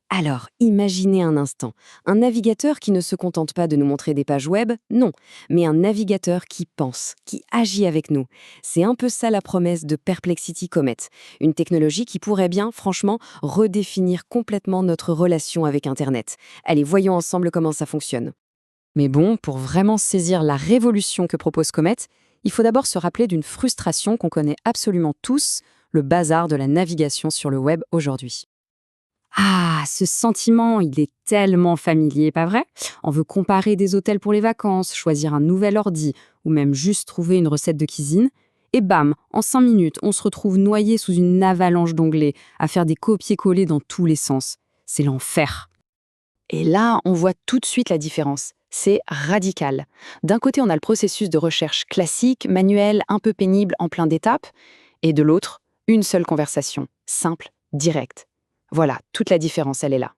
Alors, imaginez un instant, un navigateur qui ne se contente pas de nous montrer des pages web, non, mais un navigateur qui pense, qui agit avec nous. C'est un peu ça la promesse de Perplexity Comet, une technologie qui pourrait bien, franchement, redéfinir complètement notre relation avec Internet. Allez, voyons ensemble comment ça fonctionne. Mais bon, pour vraiment saisir la révolution que propose Comet, il faut d'abord se rappeler d'une frustration qu'on connaît absolument tous, le bazar de la navigation sur le web aujourd'hui. Ah, ce sentiment, il est tellement familier, pas vrai? On veut comparer des hôtels pour les vacances, choisir un nouvel ordi, ou même juste trouver une recette de cuisine. Et bam, en 5 minutes, on se retrouve noyé sous une avalanche d'onglets, à faire des copier-coller dans tous les sens. C'est l'enfer. Et là, on voit tout de suite la différence. C'est radical. D'un côté, on a le processus de recherche classique, manuel, un peu pénible, en plein d'étapes, et de l'autre, une seule conversation, simple, directe. Voilà, toute la différence, elle est là.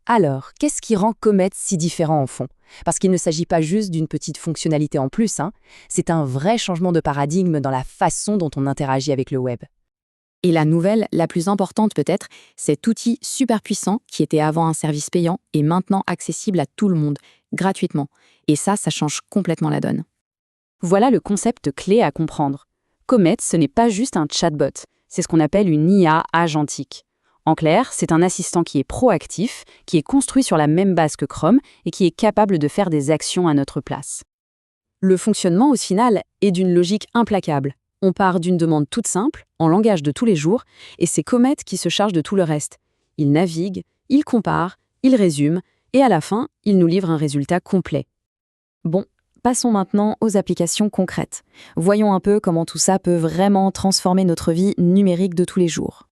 Alors, qu'est-ce qui rend Comet si différent en fond? Parce qu'il ne s'agit pas juste d'une petite fonctionnalité en plus, hein. C'est un vrai changement de paradigme dans la façon dont on interagit avec le web. Et la nouvelle, la plus importante peut-être, cet outil super puissant qui était avant un service payant est maintenant accessible à tout le monde, gratuitement. Et ça change complètement la donne. Voilà le concept clé à comprendre. Comet, ce n'est pas juste un chatbot, c'est ce qu'on appelle une IA agentique. En clair, c'est un assistant qui est proactif, qui est construit sur la même base que Chrome et qui est capable de faire des actions à notre place. Le fonctionnement, au final, est d'une logique implacable. On part d'une demande toute simple, en langage de tous les jours, et c'est Comet qui se charge de tout le reste. Il navigue, il compare, il résume, et à la fin, il nous livre un résultat complet. Bon, passons maintenant aux applications concrètes. Voyons un peu comment tout ça peut vraiment transformer notre vie numérique de tous les jours.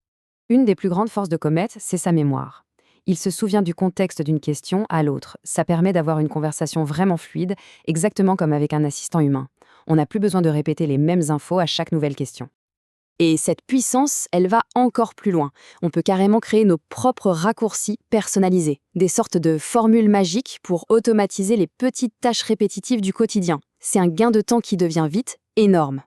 Une des plus grandes forces de Comet, c'est sa mémoire. Il se souvient du contexte d'une question à l'autre. Ça permet d'avoir une conversation vraiment fluide, exactement comme avec un assistant humain. On n'a plus besoin de répéter les mêmes infos à chaque nouvelle question. Et cette puissance, elle va encore plus loin. On peut carrément créer nos propres raccourcis personnalisés, des sortes de formules magiques pour automatiser les petites tâches répétitives du quotidien. C'est un gain de temps qui devient vite énorme.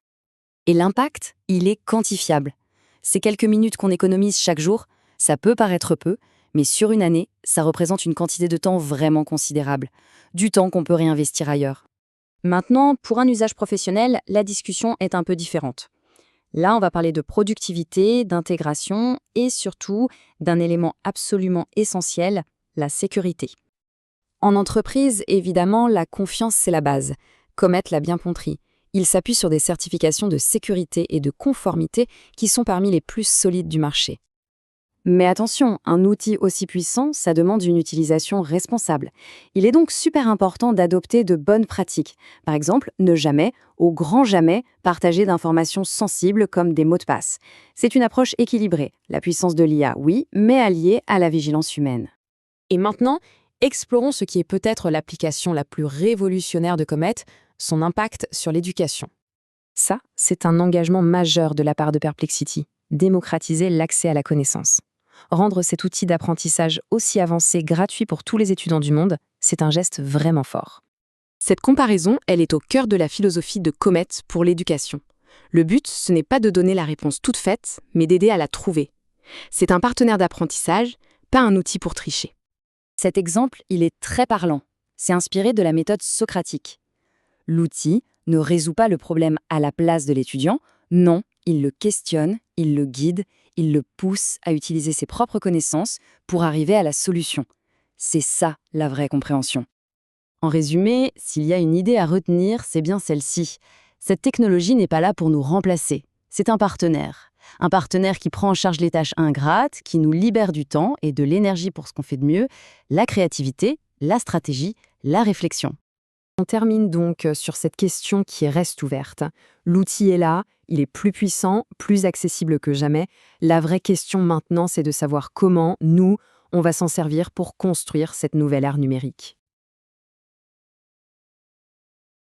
Et l'impact, il est quantifiable. Ces quelques minutes qu'on économise chaque jour, ça peut paraître peu, mais sur une année, ça représente une quantité de temps vraiment considérable. Du temps qu'on peut réinvestir ailleurs. Maintenant, pour un usage professionnel, la discussion est un peu différente. Là, on va parler de productivité, d'intégration et surtout d'un élément absolument essentiel, la sécurité. En entreprise, évidemment, la confiance, c'est la base. Comet l'a bien compris. Il s'appuie sur des certifications de sécurité et de conformité qui sont parmi les plus solides du marché. Mais attention, un outil aussi puissant, ça demande une utilisation responsable. Il est donc super important d'adopter de bonnes pratiques. Par exemple, ne jamais, au grand jamais, partager d'informations sensibles comme des mots de passe. C'est une approche équilibrée. La puissance de l'IA, oui, mais alliée à la vigilance humaine. Et maintenant, explorons ce qui est peut-être l'application la plus révolutionnaire de Comet, son impact sur l'éducation. Ça, c'est un engagement majeur de la part de Perplexity, démocratiser l'accès à la connaissance. Rendre cet outil d'apprentissage aussi avancé gratuit pour tous les étudiants du monde, c'est un geste vraiment fort. Cette comparaison, elle est au cœur de la philosophie de Comet pour l'éducation. Le but, ce n'est pas de donner la réponse toute faite, mais d'aider à la trouver. C'est un partenaire d'apprentissage, pas un outil pour tricher. Cet exemple, il est très parlant. C'est inspiré de la méthode socratique. L'outil ne résout pas le problème à la place de l'étudiant, non, il le questionne, il le guide, il le pousse à utiliser ses propres connaissances pour arriver à la solution. C'est ça la vraie compréhension. En résumé, s'il y a une idée à retenir, c'est bien celle-ci. Cette technologie n'est pas là pour nous remplacer, c'est un partenaire. Un partenaire qui prend en charge les tâches ingrates, qui nous libère du temps et de l'énergie pour ce qu'on fait de mieux, la créativité, la stratégie, la réflexion. On termine donc sur cette question qui reste ouverte. L'outil est là, il est plus puissant, plus accessible que jamais. La vraie question maintenant, c'est de savoir comment, nous, on va s'en servir pour construire cette nouvelle ère numérique.